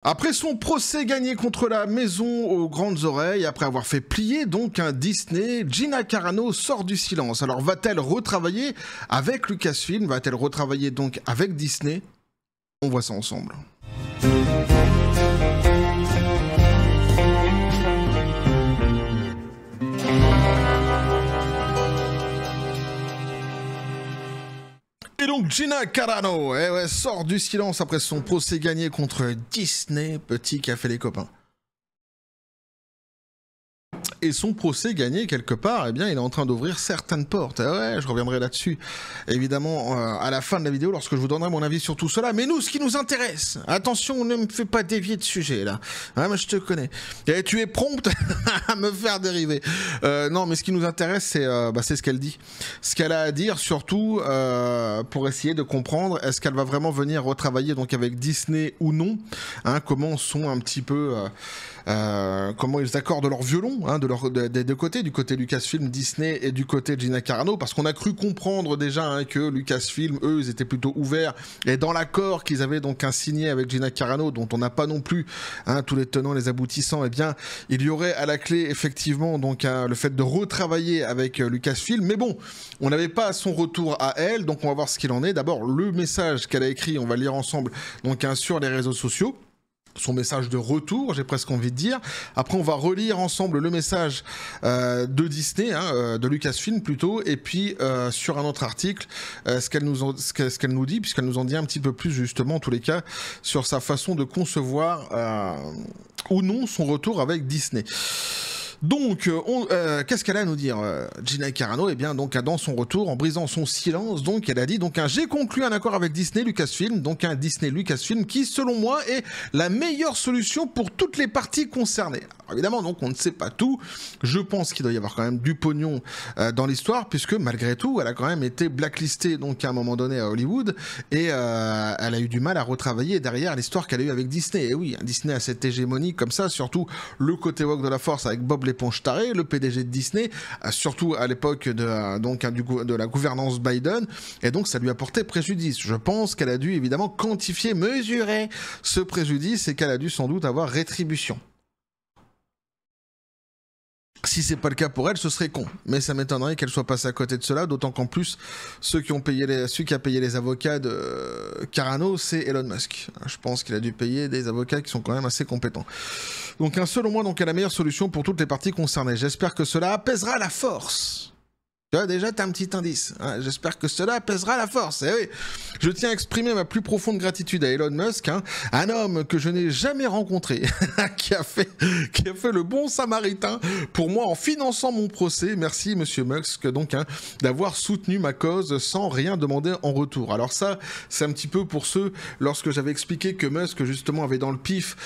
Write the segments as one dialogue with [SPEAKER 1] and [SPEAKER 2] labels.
[SPEAKER 1] Après son procès gagné contre la maison aux grandes oreilles, après avoir fait plier donc un Disney, Gina Carano sort du silence. Alors va-t-elle retravailler avec Lucasfilm? Va-t-elle retravailler donc avec Disney? On voit ça ensemble. Et donc Gina Carano sort du silence après son procès gagné contre Disney, petit qui a fait les copains. Et son procès gagné quelque part, eh bien, il est en train d'ouvrir certaines portes. Ouais, je reviendrai là-dessus, évidemment, à la fin de la vidéo, lorsque je vous donnerai mon avis sur tout cela. Mais nous, ce qui nous intéresse, attention, ne me fais pas dévier de sujet, là. Hein, mais je te connais. Et tu es prompte à me faire dériver. Non, mais ce qui nous intéresse, c'est ce qu'elle dit. Ce qu'elle a à dire, surtout, pour essayer de comprendre, est-ce qu'elle va vraiment venir retravailler donc avec Disney ou non, hein, comment sont un petit peu... comment ils accordent leur violon, hein, des deux côtés, du côté Lucasfilm, Disney et du côté Gina Carano, parce qu'on a cru comprendre déjà hein, que Lucasfilm, eux, ils étaient plutôt ouverts, et dans l'accord qu'ils avaient donc signé avec Gina Carano, dont on n'a pas non plus hein, tous les tenants, les aboutissants, eh bien, il y aurait à la clé, effectivement, donc le fait de retravailler avec Lucasfilm, mais bon, on n'avait pas son retour à elle, donc on va voir ce qu'il en est. D'abord, le message qu'elle a écrit, on va lire ensemble, donc sur les réseaux sociaux. Son message de retour, j'ai presque envie de dire. Après, on va relire ensemble le message de Disney, hein, de Lucasfilm plutôt, et puis sur un autre article, ce qu'elle nous dit, puisqu'elle nous en dit un petit peu plus justement, en tous les cas, sur sa façon de concevoir ou non son retour avec Disney. Donc, qu'est-ce qu'elle a à nous dire, Gina Carano? Eh bien, donc, dans son retour, en brisant son silence, donc, elle a dit, donc, j'ai conclu un accord avec Disney Lucasfilm, donc un Disney Lucasfilm qui, selon moi, est la meilleure solution pour toutes les parties concernées. Alors, évidemment, donc, on ne sait pas tout. Je pense qu'il doit y avoir quand même du pognon dans l'histoire, puisque, malgré tout, elle a quand même été blacklistée, donc, à un moment donné, à Hollywood, et elle a eu du mal à retravailler derrière l'histoire qu'elle a eue avec Disney. Et oui, Disney a cette hégémonie comme ça, surtout le côté woke de la force avec Bob l'éponge tarée, le PDG de Disney, surtout à l'époque de la gouvernance Biden, et donc ça lui a porté préjudice. Je pense qu'elle a dû évidemment quantifier, mesurer ce préjudice et qu'elle a dû sans doute avoir rétribution. Si c'est pas le cas pour elle, ce serait con. Mais ça m'étonnerait qu'elle soit passée à côté de cela, d'autant qu'en plus, celui qui a payé les avocats de Carano, c'est Elon Musk. Je pense qu'il a dû payer des avocats qui sont quand même assez compétents. Donc, selon moi, donc, est la meilleure solution pour toutes les parties concernées. J'espère que cela apaisera la force. Tu vois, déjà, t'as un petit indice. Hein. J'espère que cela apaisera la force. Et oui, je tiens à exprimer ma plus profonde gratitude à Elon Musk, hein, un homme que je n'ai jamais rencontré, qui a fait le bon samaritain pour moi en finançant mon procès. Merci, monsieur Musk, donc, hein, d'avoir soutenu ma cause sans rien demander en retour. Alors ça, c'est un petit peu pour ceux, lorsque j'avais expliqué que Musk, justement, avait dans le pif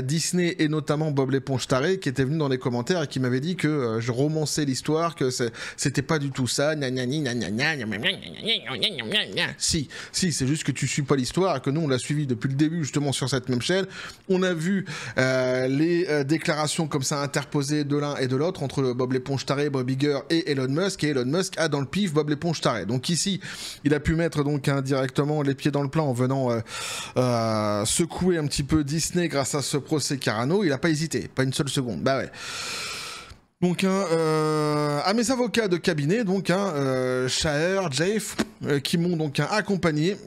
[SPEAKER 1] Disney et notamment Bob l'éponge tarée, qui était venu dans les commentaires et qui m'avait dit que je romançais l'histoire, que c'était pas du tout ça, si, c'est juste que tu suis pas l'histoire et que nous on l'a suivi depuis le début justement sur cette même chaîne. On a vu les déclarations comme ça interposées de l'un et de l'autre entre Bob l'éponge tarée, Bob Iger et Elon Musk a dans le pif Bob l'éponge tarée. Donc ici, il a pu mettre donc indirectement les pieds dans le plat en venant secouer un petit peu Disney grâce à ce procès Carano. Il a pas hésité, pas une seule seconde. Bah ouais. Donc, à mes avocats de cabinet, donc, Shaher, Jeff, qui m'ont donc accompagné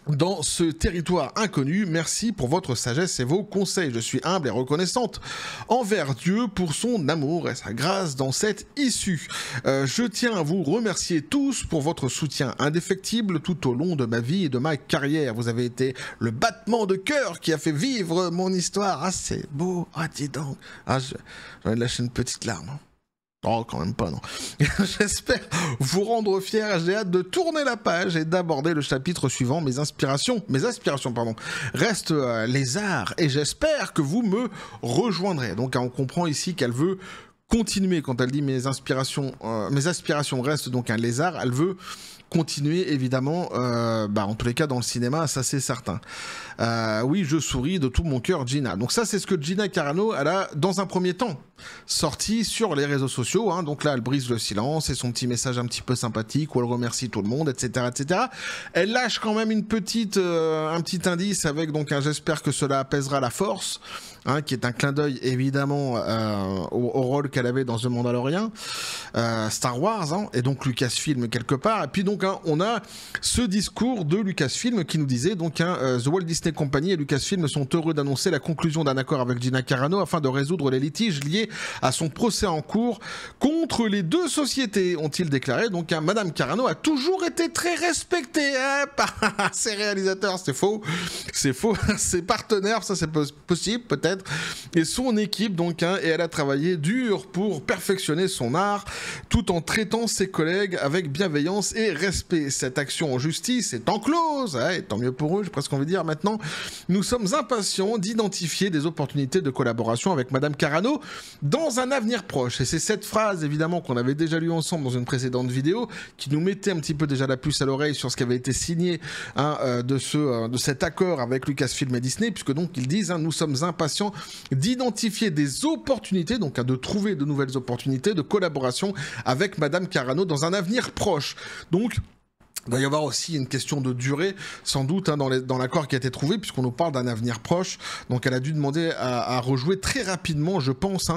[SPEAKER 1] dans ce territoire inconnu, merci pour votre sagesse et vos conseils. Je suis humble et reconnaissante envers Dieu pour son amour et sa grâce dans cette issue. Je tiens à vous remercier tous pour votre soutien indéfectible tout au long de ma vie et de ma carrière. Vous avez été le battement de cœur qui a fait vivre mon histoire. Ah, c'est beau. Ah, dis donc. Ah, j'en ai lâché une petite larme. Oh, quand même pas, non. J'espère vous rendre fier. J'ai hâte de tourner la page et d'aborder le chapitre suivant. Mes aspirations, restent les arts et j'espère que vous me rejoindrez. Donc, on comprend ici qu'elle veut continuer quand elle dit mes aspirations restent donc un lézard. Elle veut continuer évidemment, en tous les cas dans le cinéma, ça c'est certain. Oui, je souris de tout mon cœur, Gina. Donc ça, c'est ce que Gina Carano, elle a dans un premier temps sorti sur les réseaux sociaux. Hein. Donc là, elle brise le silence et son petit message un petit peu sympathique où elle remercie tout le monde, etc., etc. Elle lâche quand même un petit indice avec donc un j'espère que cela apaisera la force. Hein, qui est un clin d'œil évidemment au rôle qu'elle avait dans The Mandalorian, Star Wars, hein, et donc Lucasfilm quelque part. Et puis donc on a ce discours de Lucasfilm qui nous disait donc The Walt Disney Company et Lucasfilm sont heureux d'annoncer la conclusion d'un accord avec Gina Carano afin de résoudre les litiges liés à son procès en cours contre les deux sociétés, ont-ils déclaré. Donc Madame Carano a toujours été très respectée par ses réalisateurs, c'est faux, ses partenaires, ça c'est possible peut-être, et son équipe donc, et elle a travaillé dur pour perfectionner son art tout en traitant ses collègues avec bienveillance et respect. Cette action en justice est enclose, et tant mieux pour eux, j'ai presque envie de dire maintenant. Nous sommes impatients d'identifier des opportunités de collaboration avec Madame Carano dans un avenir proche. Et c'est cette phrase évidemment qu'on avait déjà lue ensemble dans une précédente vidéo qui nous mettait un petit peu déjà la puce à l'oreille sur ce qui avait été signé de cet accord avec Lucasfilm et Disney, puisque donc ils disent nous sommes impatients d'identifier des opportunités, donc de trouver de nouvelles opportunités de collaboration avec Madame Carano dans un avenir proche. Donc il doit y avoir aussi une question de durée, sans doute, dans l'accord qui a été trouvé, puisqu'on nous parle d'un avenir proche. Donc elle a dû demander à rejouer très rapidement, je pense,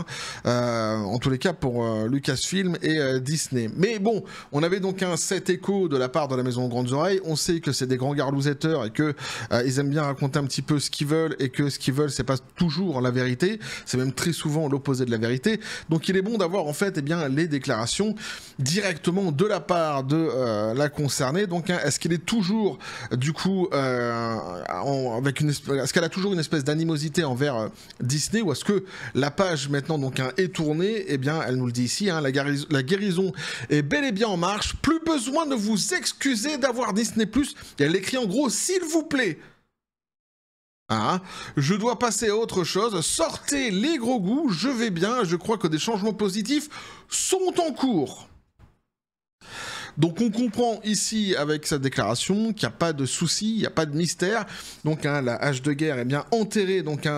[SPEAKER 1] en tous les cas pour Lucasfilm et Disney. Mais bon, on avait donc cet écho de la part de la Maison aux Grandes Oreilles. On sait que c'est des grands garlousetteurs et que ils aiment bien raconter un petit peu ce qu'ils veulent, et que ce qu'ils veulent, c'est pas toujours la vérité. C'est même très souvent l'opposé de la vérité. Donc il est bon d'avoir en fait les déclarations directement de la part de la concernée. Donc, est-ce qu'elle est toujours, du coup, est-ce qu'elle a toujours une espèce d'animosité envers Disney, ou est-ce que la page maintenant donc est tournée? Eh bien, elle nous le dit ici, la guérison est bel et bien en marche. Plus besoin de vous excuser d'avoir Disney+. Et elle écrit en gros, s'il vous plaît. Je dois passer à autre chose. Sortez les gros goûts, je vais bien. Je crois que des changements positifs sont en cours. Donc on comprend ici avec cette déclaration qu'il n'y a pas de souci, il n'y a pas de mystère. Donc la hache de guerre est bien enterrée donc,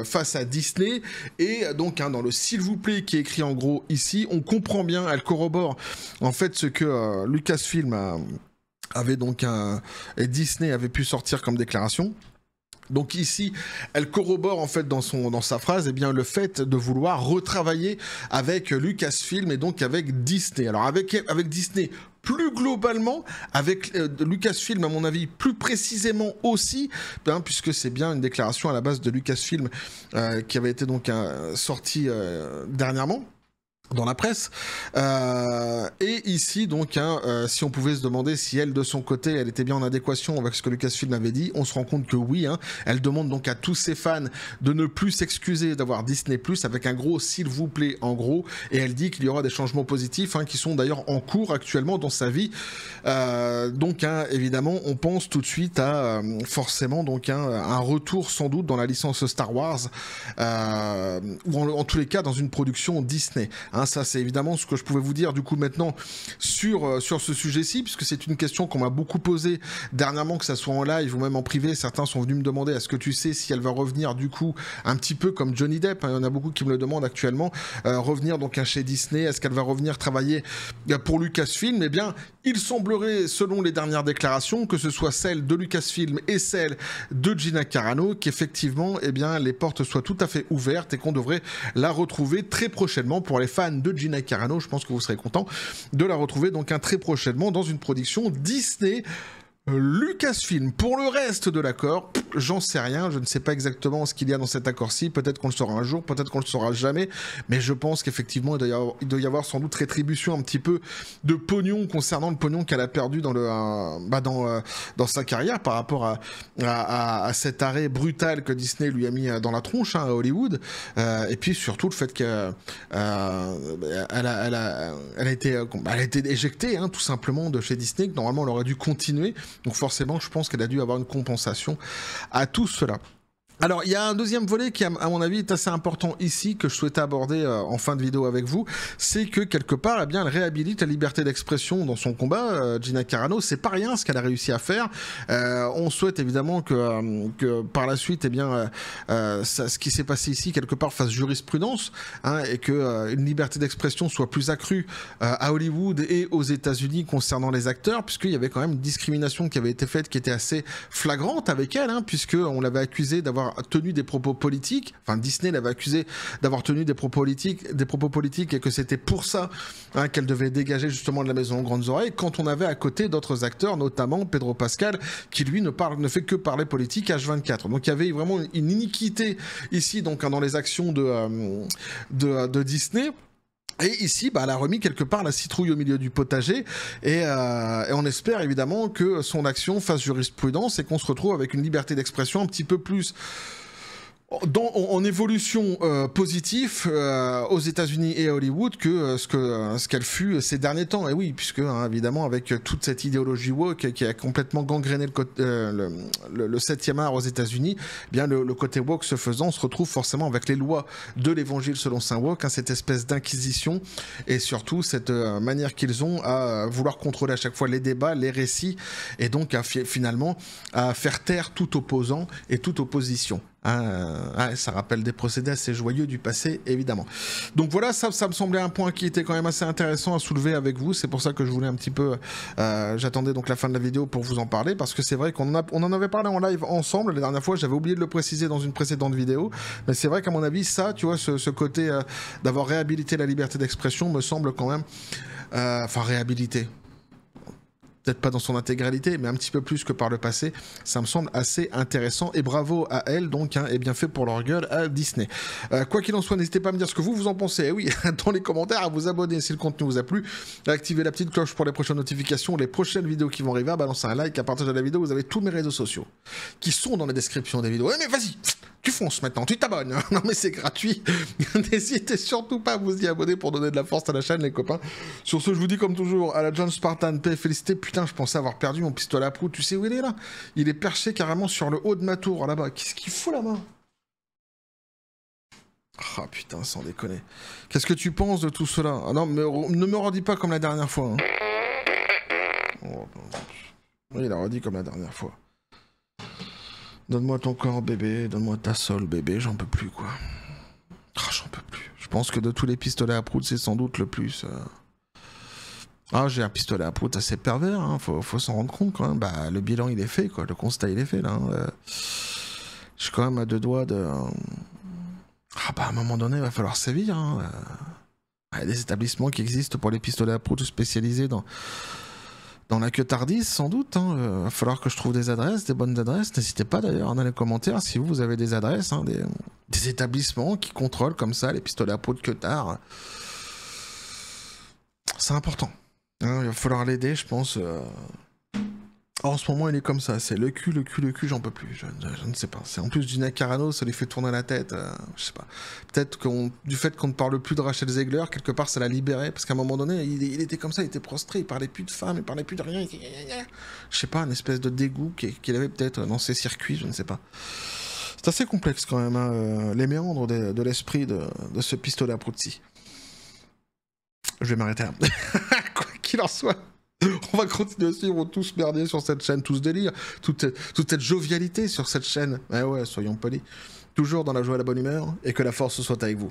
[SPEAKER 1] face à Disney. Et donc dans le s'il vous plaît qui est écrit en gros ici, on comprend bien, elle corrobore en fait ce que Lucasfilm avait donc et Disney avait pu sortir comme déclaration. Donc ici, elle corrobore en fait dans sa phrase le fait de vouloir retravailler avec Lucasfilm et donc avec Disney. Alors avec Disney plus globalement, avec Lucasfilm à mon avis plus précisément aussi, puisque c'est bien une déclaration à la base de Lucasfilm qui avait été donc sortie dernièrement dans la presse, et ici donc si on pouvait se demander si elle de son côté elle était bien en adéquation avec ce que Lucasfilm avait dit, on se rend compte que oui, elle demande donc à tous ses fans de ne plus s'excuser d'avoir Disney+, avec un gros s'il vous plaît en gros, et elle dit qu'il y aura des changements positifs qui sont d'ailleurs en cours actuellement dans sa vie. Donc évidemment on pense tout de suite à forcément donc un retour sans doute dans la licence Star Wars, ou en tous les cas dans une production Disney. Ça c'est évidemment ce que je pouvais vous dire du coup maintenant sur ce sujet-ci, puisque c'est une question qu'on m'a beaucoup posée dernièrement, que ça soit en live ou même en privé. Certains sont venus me demander est-ce que tu sais si elle va revenir du coup un petit peu comme Johnny Depp, il y en a beaucoup qui me le demandent actuellement, revenir donc chez Disney, est-ce qu'elle va revenir travailler pour Lucasfilm? Eh bien il semblerait, selon les dernières déclarations, que ce soit celle de Lucasfilm et celle de Gina Carano, qu'effectivement les portes soient tout à fait ouvertes et qu'on devrait la retrouver très prochainement. Pour les fans de Gina Carano, je pense que vous serez contents de la retrouver donc très prochainement dans une production Disney Lucasfilm. Pour le reste de l'accord, j'en sais rien, je ne sais pas exactement ce qu'il y a dans cet accord-ci, peut-être qu'on le saura un jour, peut-être qu'on le saura jamais, mais je pense qu'effectivement il doit y avoir sans doute rétribution un petit peu de pognon concernant le pognon qu'elle a perdu dans sa carrière par rapport à cet arrêt brutal que Disney lui a mis dans la tronche à Hollywood, et puis surtout le fait qu'elle a été éjectée tout simplement de chez Disney, que normalement elle aurait dû continuer. Donc forcément, je pense qu'elle a dû avoir une compensation à tout cela. Alors, il y a un deuxième volet qui, à mon avis, est assez important ici, que je souhaitais aborder en fin de vidéo avec vous, c'est que, quelque part, eh bien, elle réhabilite la liberté d'expression dans son combat. Gina Carano, c'est pas rien ce qu'elle a réussi à faire. On souhaite évidemment que par la suite, eh bien, ce qui s'est passé ici, quelque part, fasse jurisprudence, hein, et que une liberté d'expression soit plus accrue à Hollywood et aux États-Unis concernant les acteurs, puisqu'il y avait quand même une discrimination qui avait été faite, qui était assez flagrante avec elle, hein, puisqu'on l'avait accusée d'avoir tenu des propos politiques, enfin Disney l'avait accusé d'avoir tenu des propos politiques et que c'était pour ça, hein, qu'elle devait dégager justement de la maison aux grandes oreilles, quand on avait à côté d'autres acteurs, notamment Pedro Pascal, qui lui ne fait que parler politique H24. Donc il y avait vraiment une iniquité ici, donc, hein, dans les actions de Disney. Et ici, bah, elle a remis quelque part la citrouille au milieu du potager, et on espère évidemment que son action fasse jurisprudence et qu'on se retrouve avec une liberté d'expression un petit peu plus en évolution positive aux États-Unis et à Hollywood que ce qu'elle fut ces derniers temps. Et oui, puisque hein, évidemment avec toute cette idéologie woke qui a complètement gangréné le 7e art aux États-Unis, eh bien le côté woke se faisant, on se retrouve forcément avec les lois de l'Évangile selon saint woke, hein, cette espèce d'inquisition et surtout cette manière qu'ils ont à vouloir contrôler à chaque fois les débats, les récits, et donc finalement à faire taire tout opposant et toute opposition. Ça rappelle des procédés assez joyeux du passé, évidemment. Donc voilà, ça me semblait un point qui était quand même assez intéressant à soulever avec vous. C'est pour ça que je voulais un petit peu... j'attendais donc la fin de la vidéo pour vous en parler, parce que c'est vrai qu'on en avait parlé en live ensemble la dernière fois. J'avais oublié de le préciser dans une précédente vidéo. Mais c'est vrai qu'à mon avis, ça, tu vois, ce côté d'avoir réhabilité la liberté d'expression me semble quand même... Enfin, réhabilité... peut-être pas dans son intégralité, mais un petit peu plus que par le passé, ça me semble assez intéressant, et bravo à elle, donc, hein, et bien fait pour leur gueule à Disney. Quoi qu'il en soit, n'hésitez pas à me dire ce que vous en pensez, et oui, dans les commentaires, à vous abonner si le contenu vous a plu, à activer la petite cloche pour les prochaines notifications, les prochaines vidéos qui vont arriver, à balancer un like, à partager la vidéo. Vous avez tous mes réseaux sociaux, qui sont dans la description des vidéos. Mais vas-y, tu fonces maintenant, tu t'abonnes. Non mais c'est gratuit. N'hésitez surtout pas à vous y abonner pour donner de la force à la chaîne, les copains. Sur ce, je vous dis comme toujours, à la John Spartan, paix et félicité. Putain, je pensais avoir perdu mon pistolet à proue. Tu sais où il est là? Il est perché carrément sur le haut de ma tour, là-bas. Qu'est-ce qu'il fout là-bas? Ah putain, sans déconner. Qu'est-ce que tu penses de tout cela? Ah non, ne me redis pas comme la dernière fois. Hein. Oh, oui, il a redit comme la dernière fois. Donne-moi ton corps, bébé. Donne-moi ta sole, bébé. J'en peux plus, quoi. Ah, j'en peux plus. Je pense que de tous les pistolets à prout, c'est sans doute le plus... Ah, j'ai un pistolet à prout assez pervers, hein. Faut s'en rendre compte, quand même. Bah, le bilan, il est fait, quoi. Le constat, il est fait, là. Hein. Je suis quand même à 2 doigts de... Ah, bah, à un moment donné, il va falloir sévir, hein. Il y a des établissements qui existent pour les pistolets à prout spécialisés dans la queue tardise, sans doute. Hein. Va falloir que je trouve des adresses, des bonnes adresses. N'hésitez pas d'ailleurs dans les commentaires si vous avez des adresses, hein, des établissements qui contrôlent comme ça les pistolets à prout de queue tard. C'est important. Hein, il va falloir l'aider, je pense. En ce moment, il est comme ça. C'est le cul, j'en peux plus. Je ne sais pas. C'est en plus Gina Carano, ça lui fait tourner la tête. Je sais pas. Peut-être du fait qu'on ne parle plus de Rachel Zegler, quelque part, ça l'a libéré. Parce qu'à un moment donné, il était comme ça, il était prostré. Il parlait plus de femmes, il parlait plus de rien. Je sais pas, une espèce de dégoût qu'il avait peut-être dans ses circuits, je ne sais pas. C'est assez complexe quand même, hein, les méandres de l'esprit de ce pistolet à prout-ci. Je vais m'arrêter là. Quoi qu'il en soit. On va continuer à suivre tous merdier sur cette chaîne, tous délire, toute cette jovialité sur cette chaîne. Eh ouais, soyons polis. Toujours dans la joie et la bonne humeur, et que la force soit avec vous.